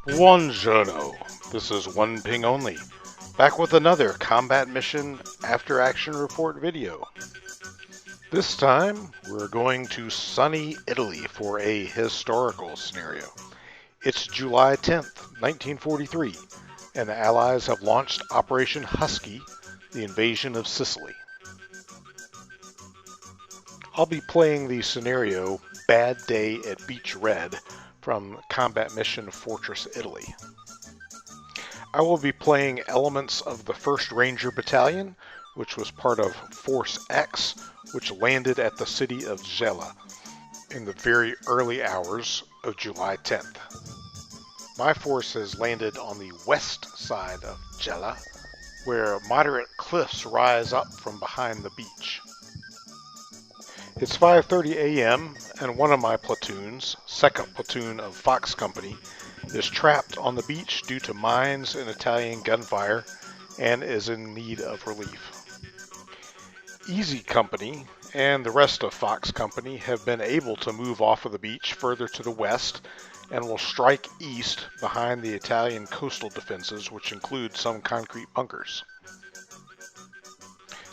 Buongiorno, this is One Ping Only, back with another combat mission after action report video. This time, we're going to sunny Italy for a historical scenario. It's July 10th, 1943, and the Allies have launched Operation Husky, the invasion of Sicily. I'll be playing the scenario Bad Day at Beach Red from combat mission Fortress Italy. I will be playing elements of the 1st Ranger Battalion, which was part of Force X, which landed at the city of Gela in the very early hours of July 10th. My force has landed on the west side of Gela, where moderate cliffs rise up from behind the beach. It's 5:30 a.m. and one of my platoons, 2nd Platoon of Fox Company, is trapped on the beach due to mines and Italian gunfire and is in need of relief. Easy Company and the rest of Fox Company have been able to move off of the beach further to the west and will strike east behind the Italian coastal defenses, which include some concrete bunkers.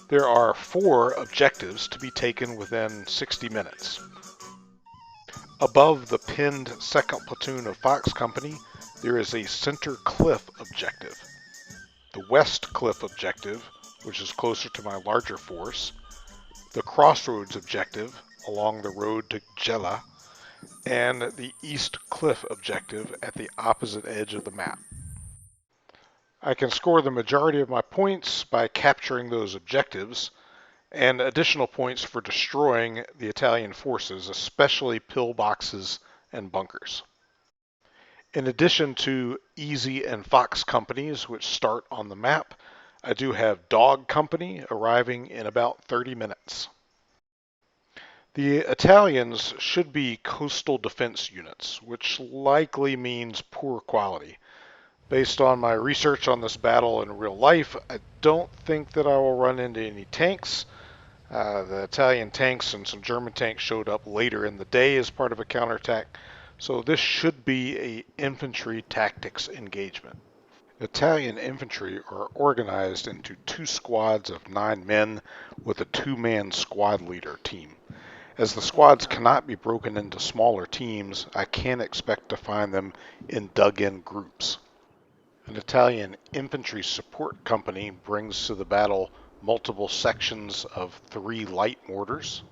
There are 4 objectives to be taken within 60 minutes. Above the pinned 2nd Platoon of Fox Company, there is a center cliff objective. The west cliff objective, which is closer to my larger force, the crossroads objective along the road to Gela, and the east cliff objective at the opposite edge of the map. I can score the majority of my points by capturing those objectives, and additional points for destroying the Italian forces, especially pillboxes and bunkers. In addition to Easy and Fox companies, which start on the map, I do have Dog Company arriving in about 30 minutes. The Italians should be coastal defense units, which likely means poor quality. Based on my research on this battle in real life, I don't think that I will run into any tanks. The Italian tanks and some German tanks showed up later in the day as part of a counterattack, so this should be an infantry tactics engagement. Italian infantry are organized into 2 squads of 9 men with a 2-man squad leader team. As the squads cannot be broken into smaller teams, I can expect to find them in dug-in groups. An Italian infantry support company brings to the battle multiple sections of 3 light mortars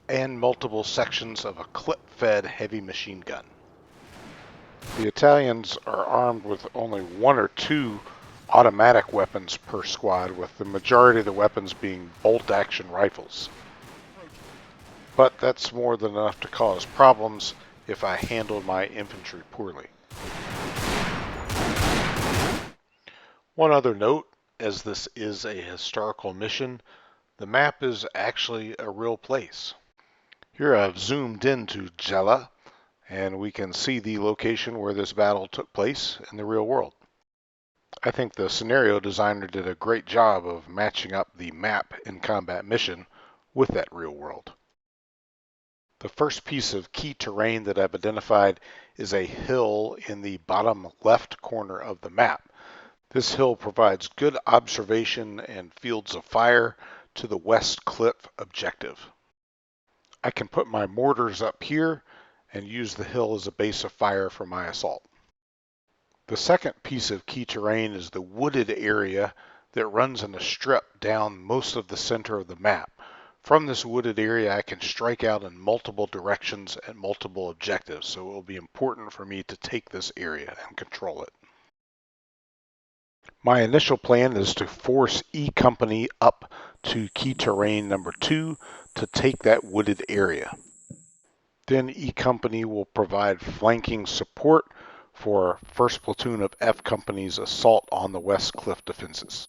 and multiple sections of a clip-fed heavy machine gun. The Italians are armed with only 1 or 2 automatic weapons per squad, with the majority of the weapons being bolt-action rifles. But that's more than enough to cause problems if I handle my infantry poorly. One other note, as this is a historical mission, the map is actually a real place. Here I've zoomed into Gela, and we can see the location where this battle took place in the real world. I think the scenario designer did a great job of matching up the map in combat mission with that real world. The first piece of key terrain that I've identified is a hill in the bottom left corner of the map. This hill provides good observation and fields of fire to the west cliff objective. I can put my mortars up here and use the hill as a base of fire for my assault. The second piece of key terrain is the wooded area that runs in a strip down most of the center of the map. From this wooded area, I can strike out in multiple directions at multiple objectives, so it will be important for me to take this area and control it. My initial plan is to force E Company up to key terrain number 2 to take that wooded area. Then E Company will provide flanking support for 1st Platoon of F Company's assault on the west cliff defenses.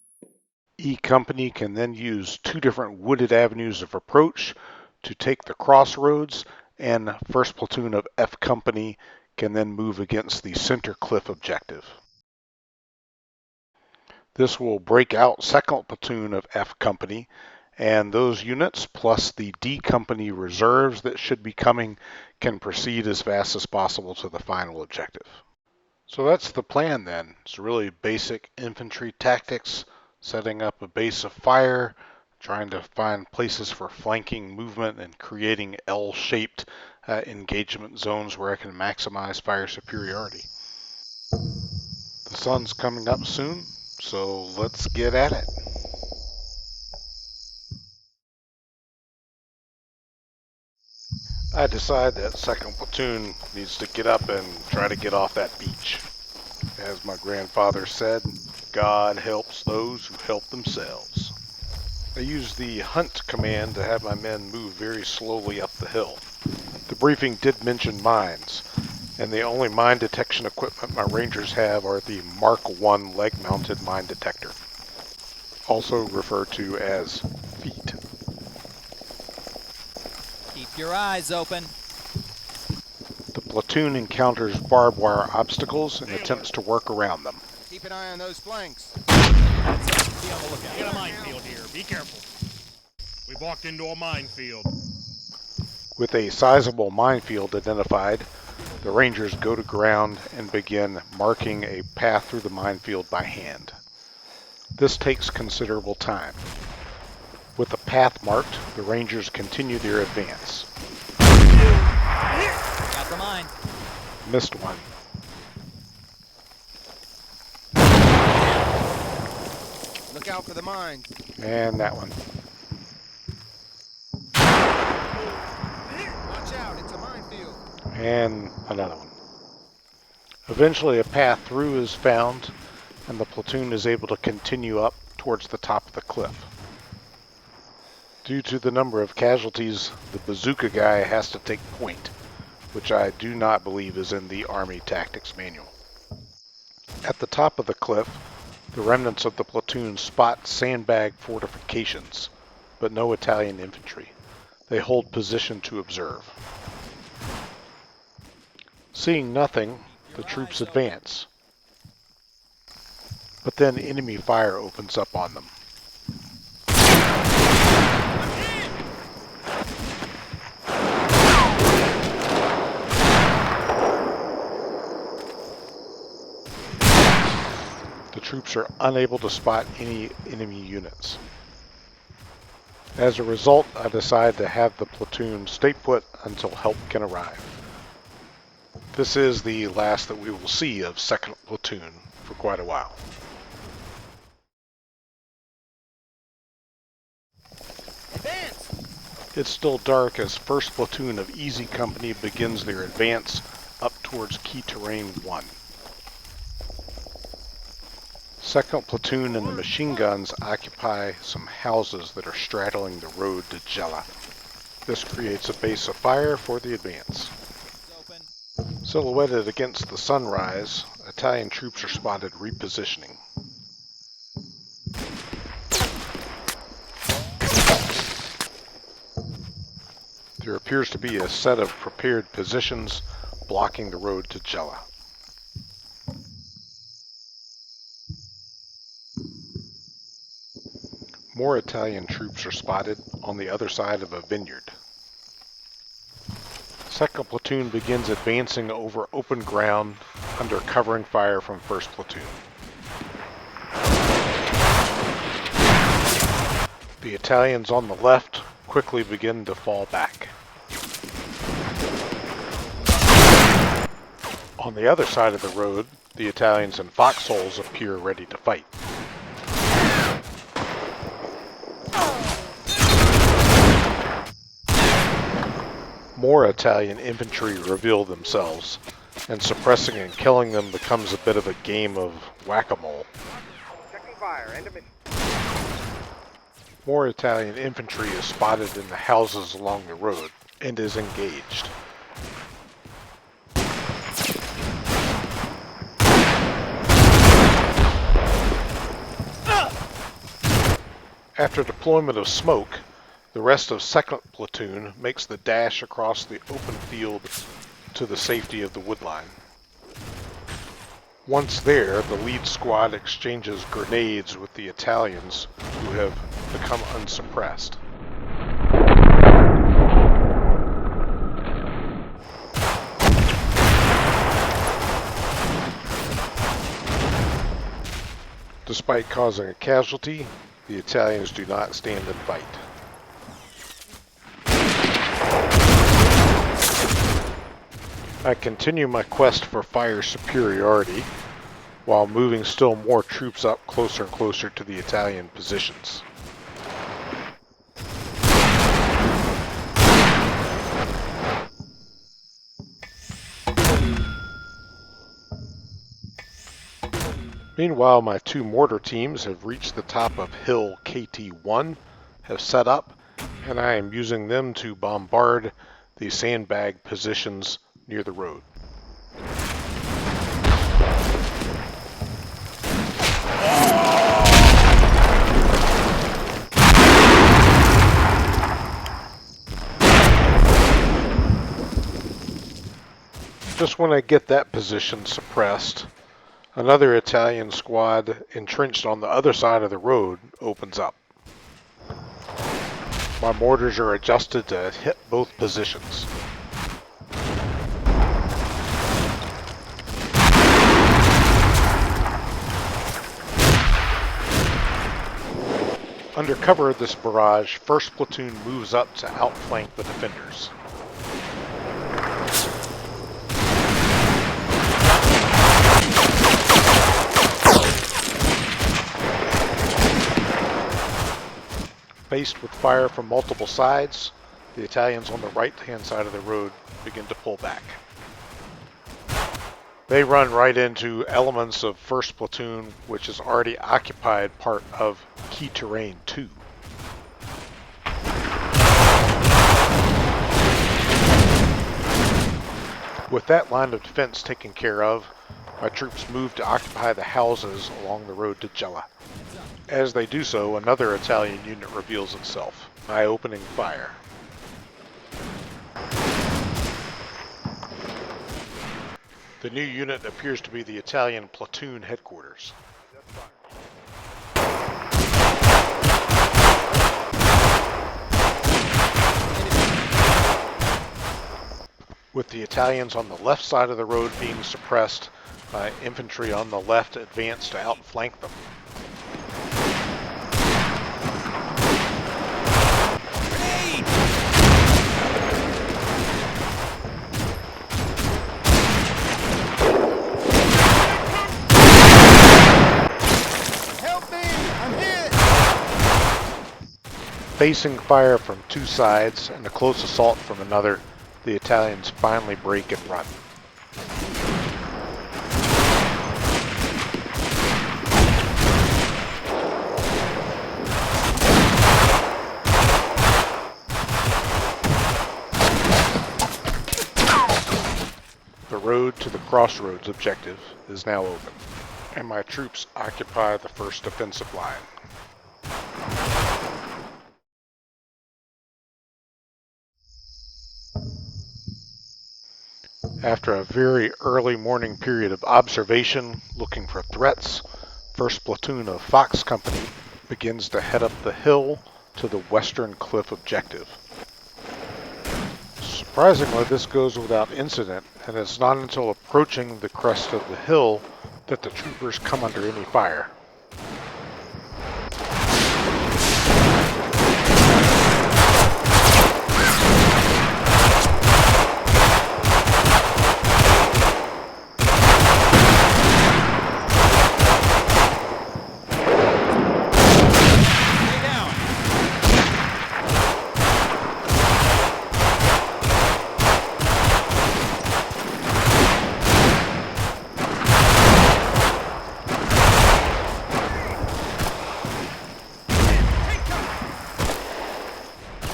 E Company can then use 2 different wooded avenues of approach to take the crossroads, and 1st Platoon of F Company can then move against the center cliff objective. This will break out 2nd Platoon of F Company and those units, plus the D Company reserves that should be coming, can proceed as fast as possible to the final objective. So that's the plan then. It's really basic infantry tactics, setting up a base of fire, trying to find places for flanking movement, and creating L-shaped engagement zones where I can maximize fire superiority. The sun's coming up soon, so let's get at it. I decide that 2nd Platoon needs to get up and try to get off that beach. As my grandfather said, God helps those who help themselves. I use the hunt command to have my men move very slowly up the hill. The briefing did mention mines, and the only mine detection equipment my rangers have are the Mark I leg-mounted mine detector, also referred to as feet. Keep your eyes open. The platoon encounters barbed wire obstacles and attempts to work around them. Keep an eye on those flanks. Be on the lookout. We got a minefield here. Be careful. We've walked into a minefield. With a sizable minefield identified, the Rangers go to ground and begin marking a path through the minefield by hand. This takes considerable time. With the path marked, the Rangers continue their advance. Got the mine. Missed one. Look out for the mines. And that one. Watch out, it's a minefield. And another one. Eventually a path through is found, and the platoon is able to continue up towards the top of the cliff. Due to the number of casualties, the bazooka guy has to take point, which I do not believe is in the Army Tactics Manual. At the top of the cliff, the remnants of the platoon spot sandbag fortifications, but no Italian infantry. They hold position to observe. Seeing nothing, the troops advance. But then enemy fire opens up on them. The troops are unable to spot any enemy units. As a result, I decide to have the platoon stay put until help can arrive. This is the last that we will see of 2nd Platoon for quite a while. Advance! It's still dark as 1st Platoon of Easy Company begins their advance up towards Key Terrain 1. 2nd Platoon and the machine guns occupy some houses that are straddling the road to Gela. This creates a base of fire for the advance. Silhouetted against the sunrise, Italian troops are spotted repositioning. There appears to be a set of prepared positions blocking the road to Gela. More Italian troops are spotted on the other side of a vineyard. 2nd Platoon begins advancing over open ground under covering fire from 1st Platoon. The Italians on the left quickly begin to fall back. On the other side of the road, the Italians in foxholes appear ready to fight. More Italian infantry reveal themselves, and suppressing and killing them becomes a bit of a game of whack-a-mole. Checking fire, end of mission. More Italian infantry is spotted in the houses along the road and is engaged. After deployment of smoke, the rest of 2nd Platoon makes the dash across the open field to the safety of the woodline. Once there, the lead squad exchanges grenades with the Italians, who have become unsuppressed. Despite causing a casualty, the Italians do not stand and fight. I continue my quest for fire superiority, while moving still more troops up closer and closer to the Italian positions. Meanwhile, my two mortar teams have reached the top of Hill KT-1, have set up, and I am using them to bombard the sandbag positions near the road. Just when I get that position suppressed, another Italian squad entrenched on the other side of the road opens up. My mortars are adjusted to hit both positions. Under cover of this barrage, 1st Platoon moves up to outflank the defenders. Faced with fire from multiple sides, the Italians on the right-hand side of the road begin to pull back. They run right into elements of 1st Platoon, which has already occupied part of Key Terrain 2. With that line of defense taken care of, my troops move to occupy the houses along the road to Gela. As they do so, another Italian unit reveals itself, my opening fire. The new unit appears to be the Italian platoon headquarters. With the Italians on the left side of the road being suppressed, my infantry on the left advance to outflank them. Facing fire from two sides and a close assault from another, the Italians finally break and run. The road to the crossroads objective is now open, and my troops occupy the first defensive line. After a very early morning period of observation, looking for threats, 1st Platoon of Fox Company begins to head up the hill to the western cliff objective. Surprisingly, this goes without incident, and it's not until approaching the crest of the hill that the troopers come under any fire.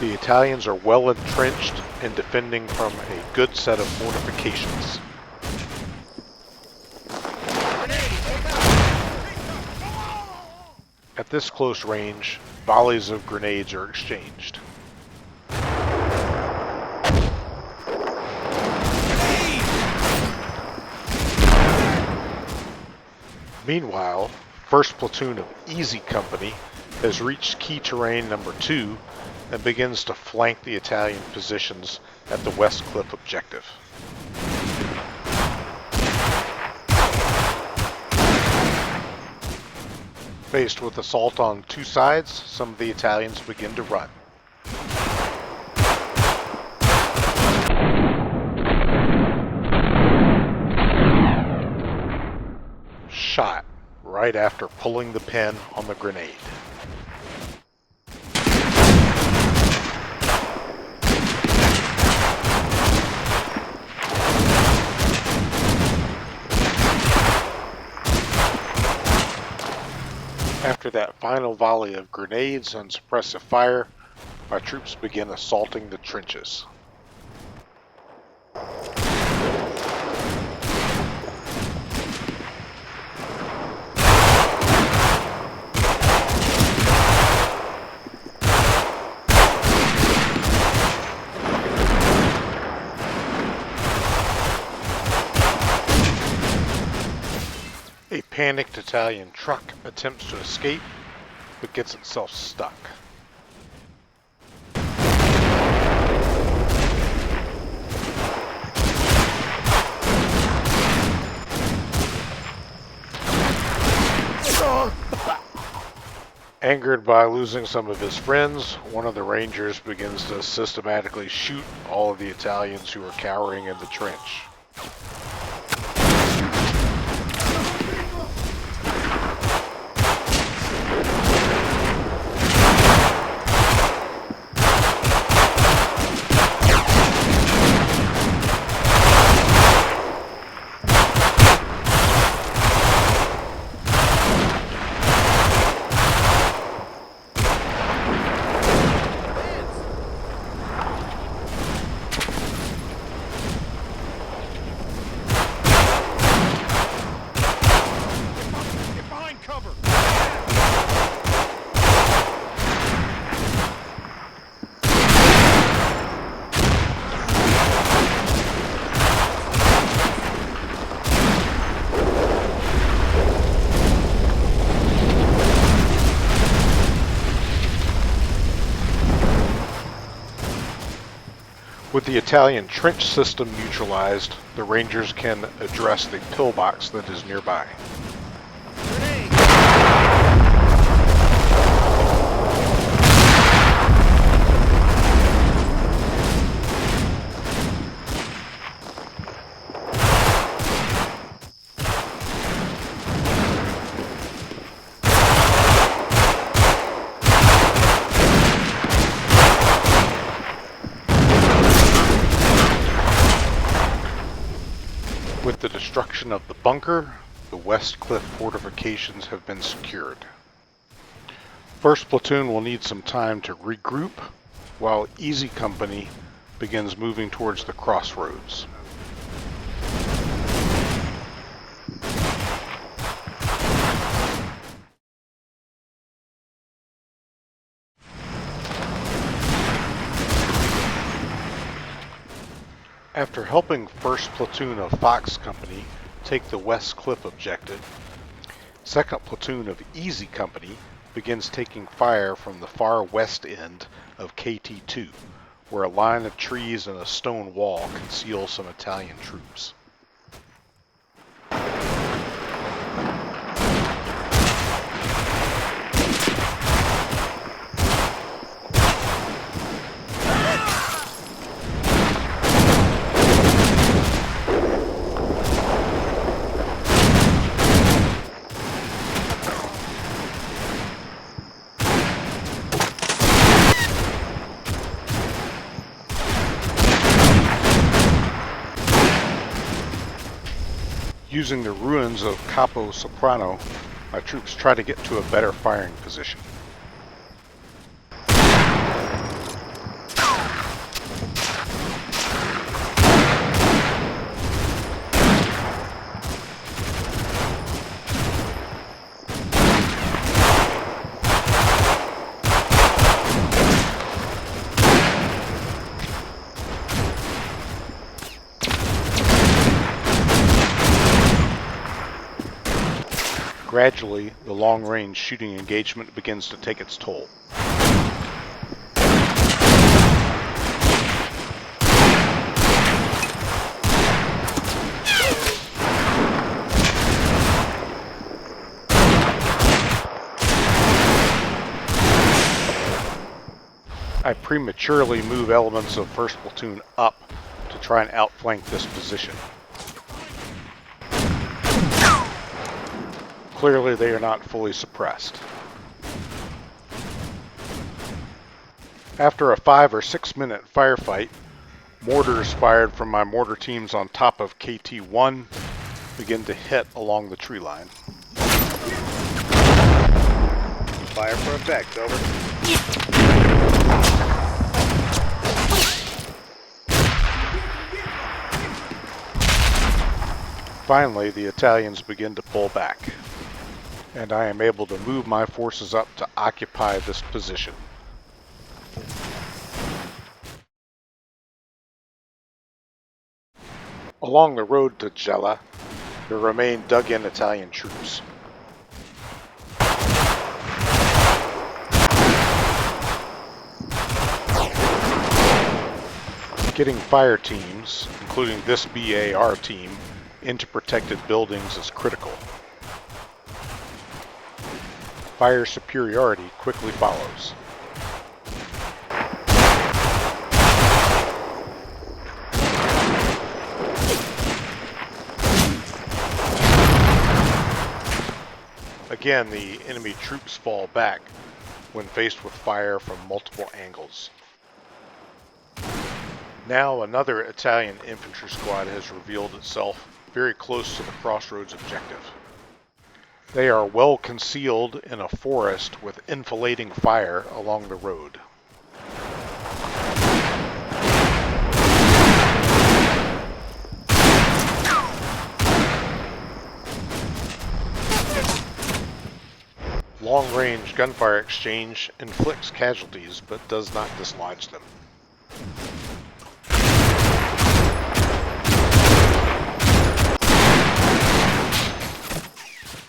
The Italians are well entrenched and defending from a good set of fortifications. At this close range, volleys of grenades are exchanged. Meanwhile, 1st Platoon of Easy Company has reached key terrain number 2 and begins to flank the Italian positions at the West Cliff objective. Faced with assault on 2 sides, some of the Italians begin to run. Shot right after pulling the pin on the grenade. After that final volley of grenades and suppressive fire, our troops begin assaulting the trenches. A panicked Italian truck attempts to escape, but gets itself stuck. Angered by losing some of his friends, one of the Rangers begins to systematically shoot all of the Italians who are cowering in the trench. With the Italian trench system neutralized, the Rangers can address the pillbox that is nearby. With the destruction of the bunker, the West Cliff fortifications have been secured. 1st Platoon will need some time to regroup, while Easy Company begins moving towards the crossroads. After helping 1st Platoon of Fox Company take the West Cliff objective, 2nd Platoon of Easy Company begins taking fire from the far west end of KT-2, where a line of trees and a stone wall conceal some Italian troops. Using the ruins of Capo Soprano, my troops try to get to a better firing position. Gradually, the long-range shooting engagement begins to take its toll. I prematurely move elements of 1st Platoon up to try and outflank this position. Clearly, they are not fully suppressed. After a 5 or 6 minute firefight, mortars fired from my mortar teams on top of KT-1 begin to hit along the tree line. Fire for effect, over. Finally, the Italians begin to pull back, and I am able to move my forces up to occupy this position. Along the road to Gela, there remain dug-in Italian troops. Getting fire teams, including this BAR team, into protected buildings is critical. Fire superiority quickly follows. Again, the enemy troops fall back when faced with fire from multiple angles. Now another Italian infantry squad has revealed itself very close to the crossroads objective. They are well concealed in a forest with enfilading fire along the road. Long-range gunfire exchange inflicts casualties but does not dislodge them.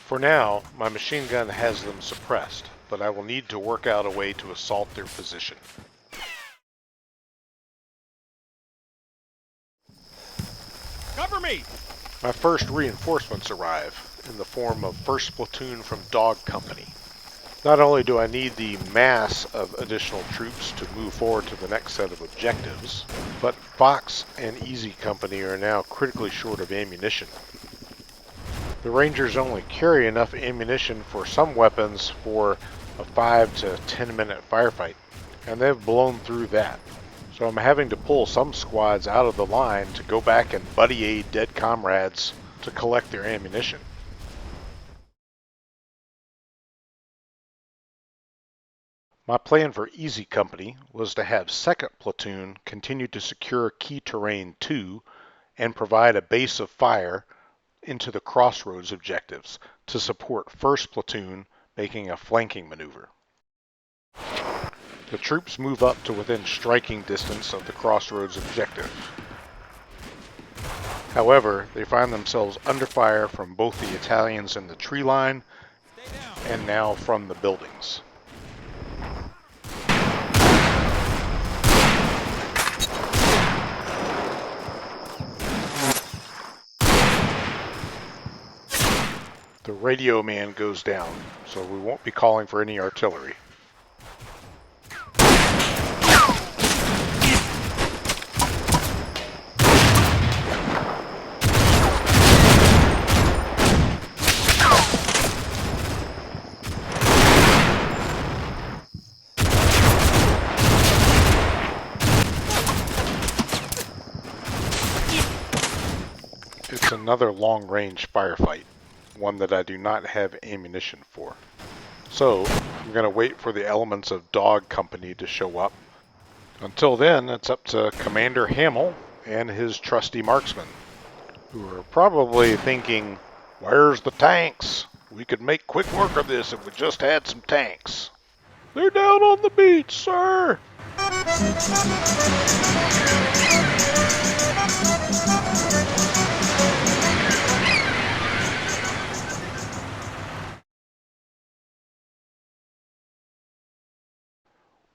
For now, my machine gun has them suppressed, but I will need to work out a way to assault their position. Cover me! My first reinforcements arrive in the form of 1st Platoon from Dog Company. Not only do I need the mass of additional troops to move forward to the next set of objectives, but Fox and Easy Company are now critically short of ammunition. The Rangers only carry enough ammunition for some weapons for a 5 to 10 minute firefight, and they've blown through that. So I'm having to pull some squads out of the line to go back and buddy aid dead comrades to collect their ammunition. My plan for Easy Company was to have 2nd Platoon continue to secure Key Terrain 2 and provide a base of fire into the crossroads objectives to support 1st Platoon making a flanking maneuver. The troops move up to within striking distance of the crossroads objective. However, they find themselves under fire from both the Italians in the tree line and now from the buildings. The radio man goes down, so we won't be calling for any artillery. It's another long-range firefight, one that I do not have ammunition for. So, I'm going to wait for the elements of Dog Company to show up. Until then, it's up to Commander Hamill and his trusty marksmen, who are probably thinking, "Where's the tanks? We could make quick work of this if we just had some tanks." "They're down on the beach, sir."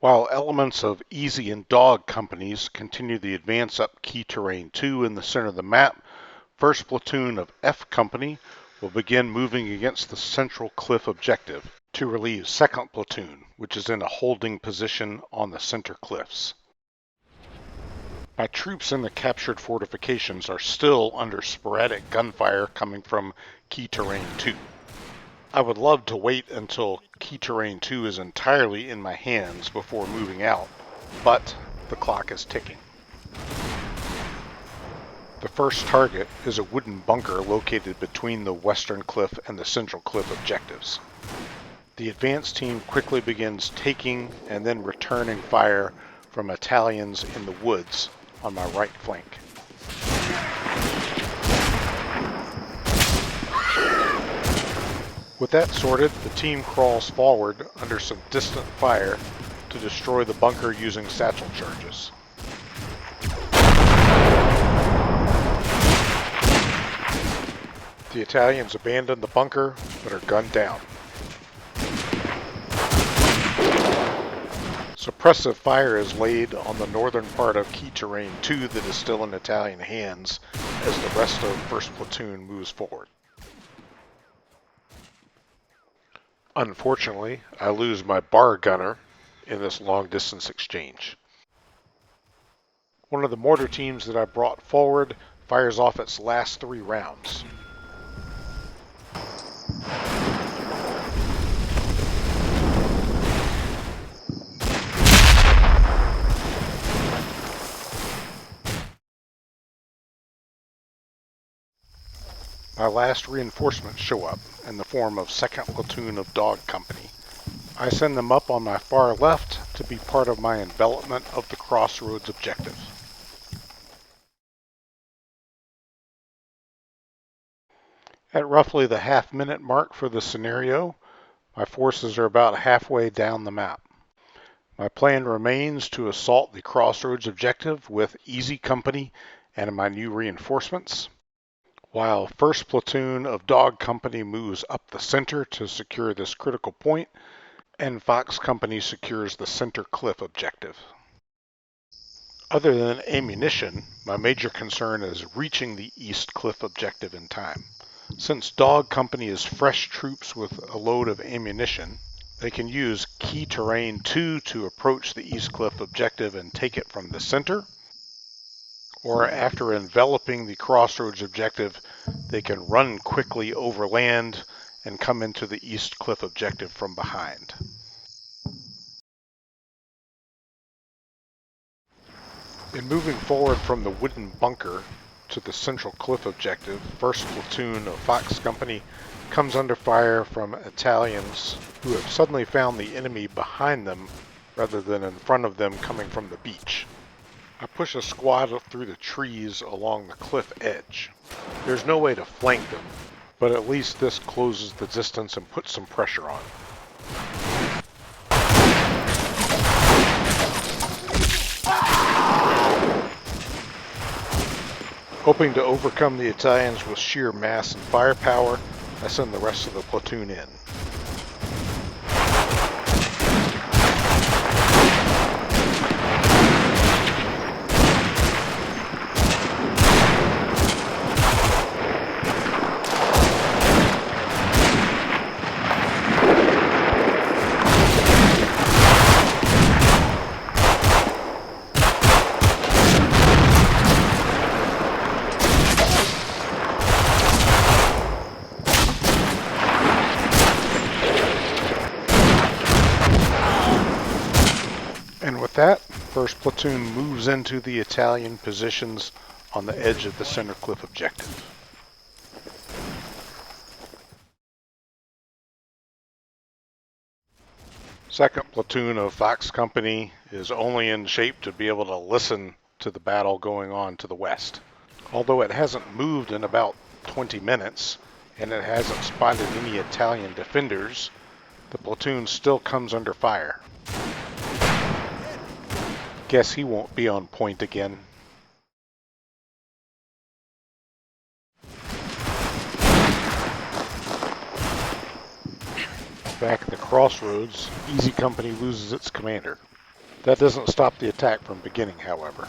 While elements of Easy and Dog companies continue the advance up Key Terrain 2 in the center of the map, 1st Platoon of F Company will begin moving against the central cliff objective to relieve 2nd Platoon, which is in a holding position on the center cliffs. My troops in the captured fortifications are still under sporadic gunfire coming from Key Terrain 2. I would love to wait until Key Terrain 2 is entirely in my hands before moving out, but the clock is ticking. The first target is a wooden bunker located between the western cliff and the central cliff objectives. The advance team quickly begins taking and then returning fire from Italians in the woods on my right flank. With that sorted, the team crawls forward under some distant fire to destroy the bunker using satchel charges. The Italians abandon the bunker but are gunned down. Suppressive fire is laid on the northern part of Key Terrain 2 that is still in Italian hands as the rest of 1st Platoon moves forward. Unfortunately, I lose my bar gunner in this long-distance exchange. One of the mortar teams that I brought forward fires off its last 3 rounds. My last reinforcements show up in the form of 2nd Platoon of Dog Company. I send them up on my far left to be part of my envelopment of the Crossroads objective. At roughly the half-minute mark for the scenario, my forces are about halfway down the map. My plan remains to assault the Crossroads objective with Easy Company and my new reinforcements, while 1st Platoon of Dog Company moves up the center to secure this critical point, and Fox Company secures the center cliff objective. Other than ammunition, my major concern is reaching the East Cliff objective in time. Since Dog Company is fresh troops with a load of ammunition, they can use Key Terrain 2 to approach the East Cliff objective and take it from the center, or after enveloping the Crossroads objective, they can run quickly overland and come into the East Cliff objective from behind. In moving forward from the wooden bunker to the central cliff objective, 1st Platoon of Fox Company comes under fire from Italians who have suddenly found the enemy behind them rather than in front of them coming from the beach. I push a squad through the trees along the cliff edge. There's no way to flank them, but at least this closes the distance and puts some pressure on. Hoping to overcome the Italians with sheer mass and firepower, I send the rest of the platoon in. And with that, 1st Platoon moves into the Italian positions on the edge of the center cliff objective. Second Platoon of Fox Company is only in shape to be able to listen to the battle going on to the west. Although it hasn't moved in about 20 minutes, and it hasn't spotted any Italian defenders, the platoon still comes under fire. Guess he won't be on point again. Back at the crossroads, Easy Company loses its commander. That doesn't stop the attack from beginning, however.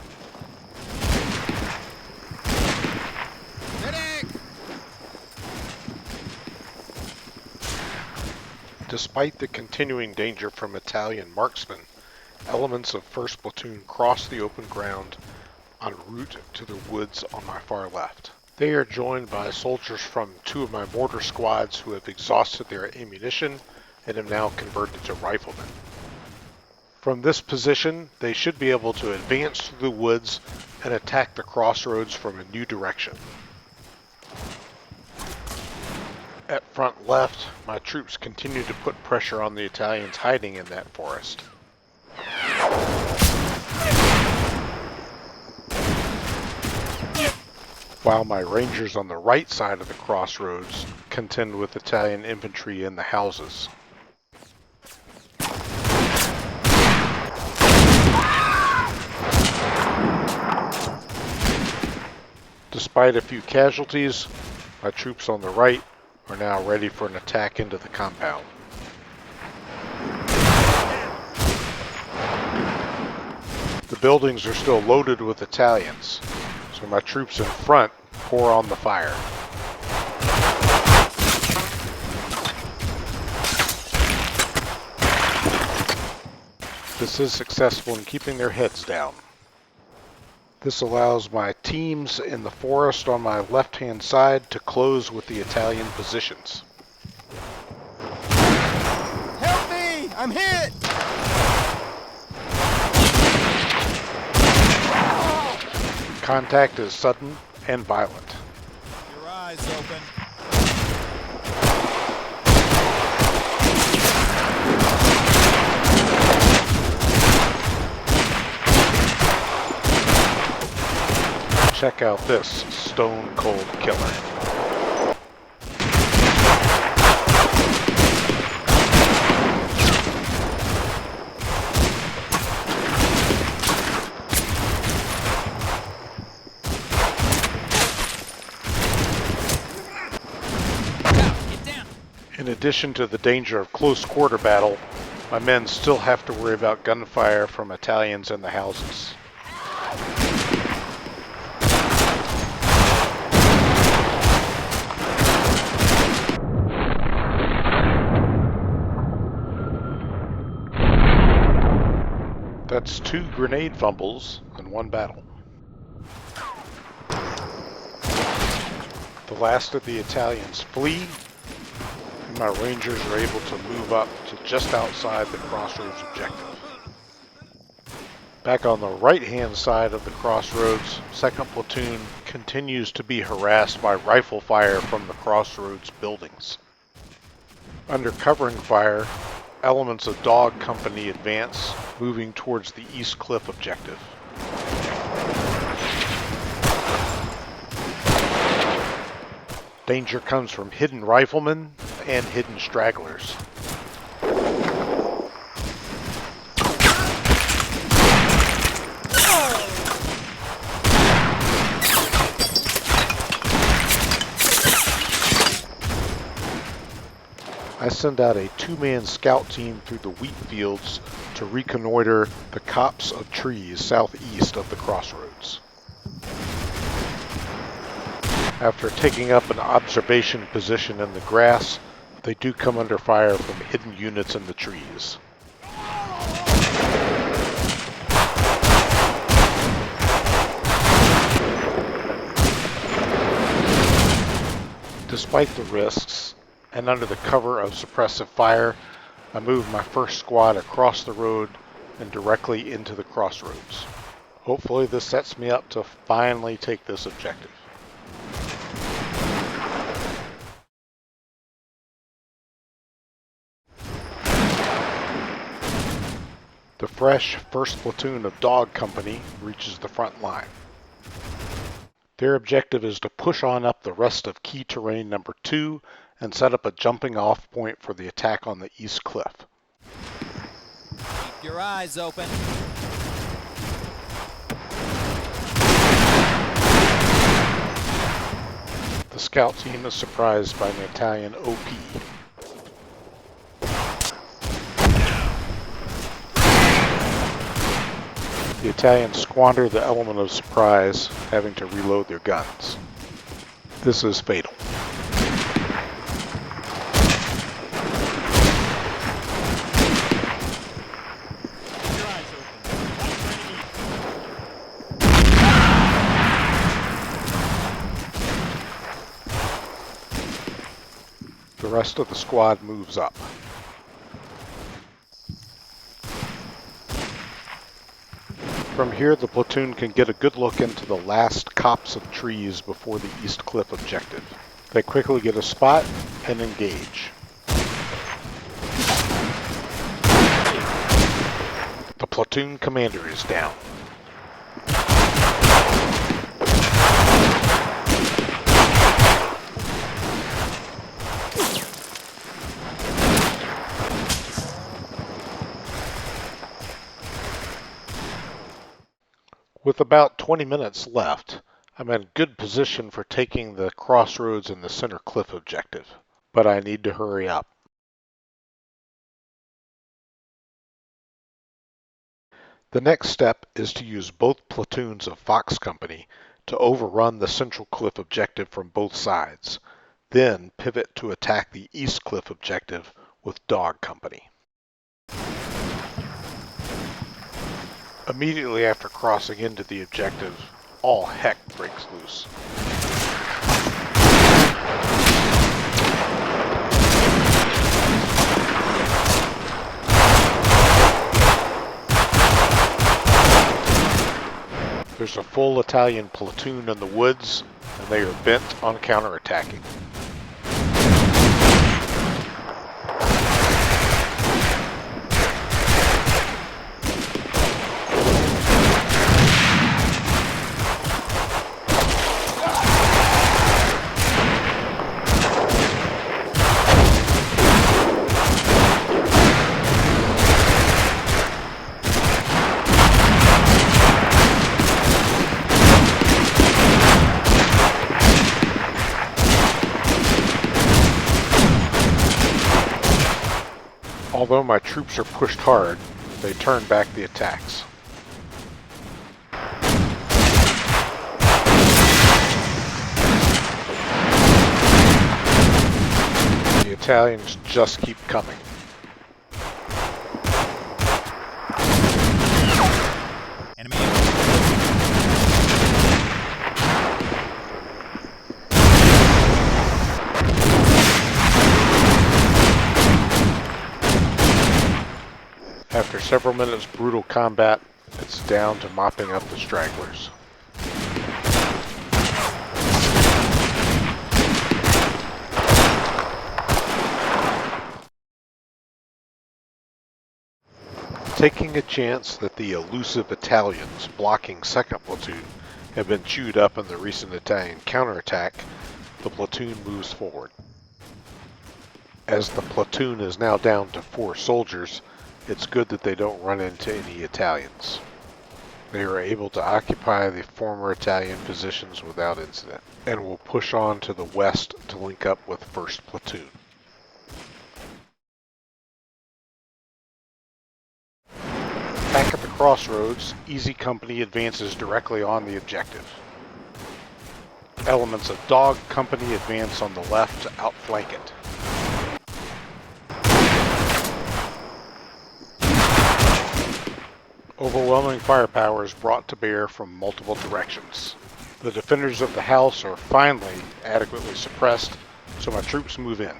Despite the continuing danger from Italian marksmen, elements of 1st Platoon cross the open ground en route to the woods on my far left. They are joined by soldiers from 2 of my mortar squads who have exhausted their ammunition and have now converted to riflemen. From this position, they should be able to advance through the woods and attack the crossroads from a new direction. At front left, my troops continue to put pressure on the Italians hiding in that forest. While my rangers on the right side of the crossroads contend with Italian infantry in the houses. Despite a few casualties, my troops on the right are now ready for an attack into the compound. The buildings are still loaded with Italians, so my troops in front pour on the fire. This is successful in keeping their heads down. This allows my teams in the forest on my left-hand side to close with the Italian positions. Help me! I'm hit! Contact is sudden and violent. Your eyes open. Check out this stone cold killer. Get down. In addition to the danger of close quarter battle, my men still have to worry about gunfire from Italians in the houses. That's 2 grenade fumbles in 1 battle. The last of the Italians flee, and my rangers are able to move up to just outside the crossroads objective. Back on the right-hand side of the crossroads, 2nd Platoon continues to be harassed by rifle fire from the crossroads buildings. Under covering fire, elements of Dog Company advance, moving towards the East Cliff objective. Danger comes from hidden riflemen and hidden stragglers. I send out a 2-man scout team through the wheat fields to reconnoiter the copse of trees southeast of the crossroads. After taking up an observation position in the grass, they do come under fire from hidden units in the trees. Despite the risks, and under the cover of suppressive fire, I move my 1st squad across the road and directly into the crossroads. Hopefully this sets me up to finally take this objective. The fresh 1st Platoon of Dog Company reaches the front line. Their objective is to push on up the rest of key terrain number 2 and set up a jumping off point for the attack on the East Cliff. Keep your eyes open. The scout team is surprised by an Italian OP. The Italians squander the element of surprise, having to reload their guns. This is fatal. Keep your eyes open. Watch for enemies. The rest of the squad moves up. From here, the platoon can get a good look into the last copse of trees before the East Cliff objective. They quickly get a spot and engage. The platoon commander is down. With about 20 minutes left, I'm in good position for taking the crossroads and the center cliff objective, but I need to hurry up. The next step is to use both platoons of Fox Company to overrun the central cliff objective from both sides, then pivot to attack the East Cliff objective with Dog Company. Immediately after crossing into the objective, all heck breaks loose. There's a full Italian platoon in the woods, and they are bent on counterattacking. Although my troops are pushed hard, they turn back the attacks. The Italians just keep coming. Enemy. After several minutes of brutal combat, it's down to mopping up the stragglers. Taking a chance that the elusive Italians blocking 2nd Platoon have been chewed up in the recent Italian counterattack, the platoon moves forward. As the platoon is now down to 4 soldiers, it's good that they don't run into any Italians. They are able to occupy the former Italian positions without incident, and will push on to the west to link up with 1st Platoon. Back at the crossroads, Easy Company advances directly on the objective. Elements of Dog Company advance on the left to outflank it. Overwhelming firepower is brought to bear from multiple directions. The defenders of the house are finally adequately suppressed, so my troops move in.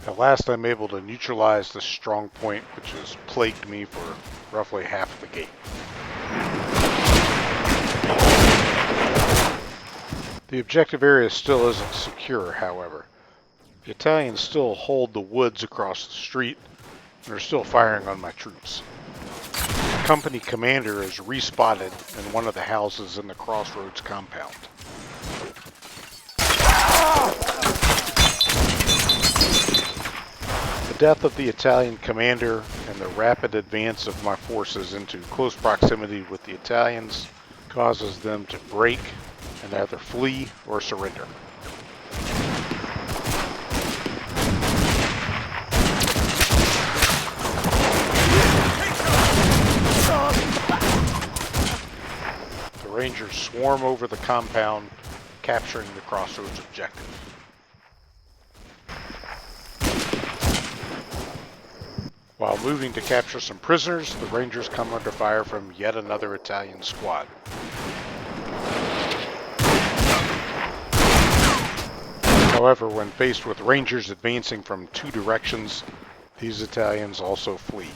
At last I'm able to neutralize this strong point which has plagued me for roughly half the game. The objective area still isn't secure, however. The Italians still hold the woods across the street and are still firing on my troops. The company commander is respotted in one of the houses in the crossroads compound. death of the Italian commander and the rapid advance of my forces into close proximity with the Italians causes them to break and either flee or surrender. The Rangers swarm over the compound, capturing the crossroads objective. While moving to capture some prisoners, the Rangers come under fire from yet another Italian squad. However, when faced with Rangers advancing from two directions, these Italians also flee.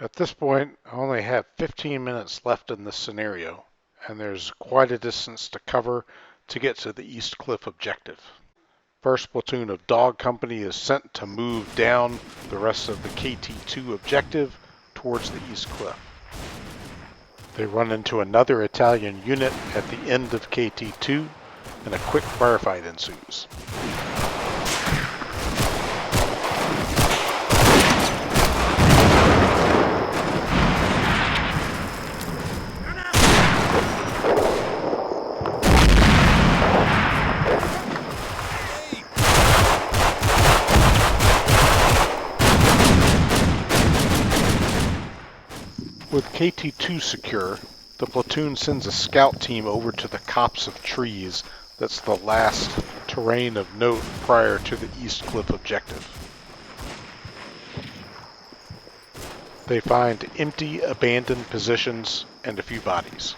At this point, I only have 15 minutes left in this scenario, and there's quite a distance to cover to get to the East Cliff objective. First platoon of Dog Company is sent to move down the rest of the KT-2 objective towards the East Cliff. They run into another Italian unit at the end of KT-2, and a quick firefight ensues. With KT-2 secure, the platoon sends a scout team over to the copse of trees that's the last terrain of note prior to the East Cliff objective. They find empty, abandoned positions and a few bodies.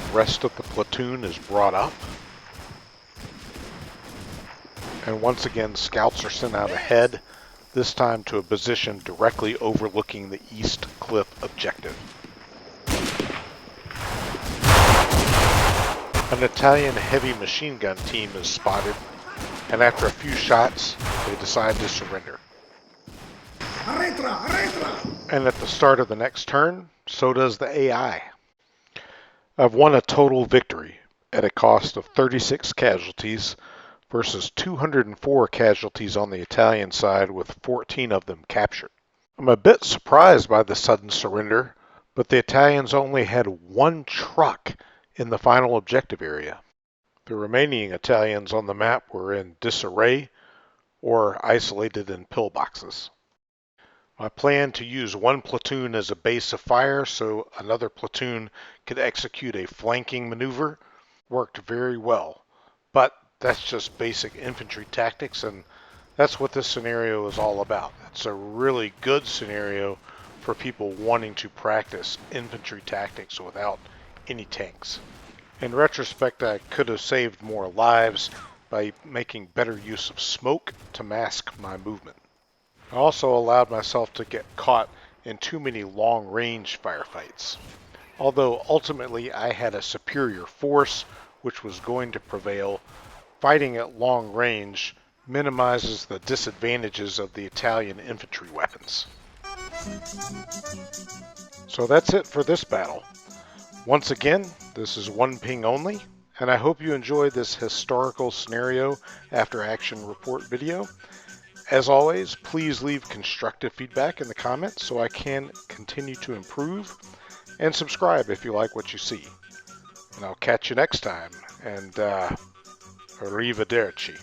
The rest of the platoon is brought up, and once again scouts are sent out ahead, this time to a position directly overlooking the East Cliff objective. An Italian heavy machine gun team is spotted, and after a few shots, they decide to surrender. And at the start of the next turn, so does the AI. I've won a total victory at a cost of 36 casualties, versus 204 casualties on the Italian side, with 14 of them captured. I'm a bit surprised by the sudden surrender, but the Italians only had one truck in the final objective area. The remaining Italians on the map were in disarray or isolated in pillboxes. My plan to use one platoon as a base of fire so another platoon could execute a flanking maneuver worked very well, but that's just basic infantry tactics, and that's what this scenario is all about. It's a really good scenario for people wanting to practice infantry tactics without any tanks. In retrospect, I could have saved more lives by making better use of smoke to mask my movement. I also allowed myself to get caught in too many long-range firefights. Although ultimately I had a superior force which was going to prevail, fighting at long range minimizes the disadvantages of the Italian infantry weapons. So that's it for this battle. Once again, this is one ping only, and I hope you enjoyed this historical scenario after action report video. As always, please leave constructive feedback in the comments so I can continue to improve, and subscribe if you like what you see. And I'll catch you next time, and arrivederci.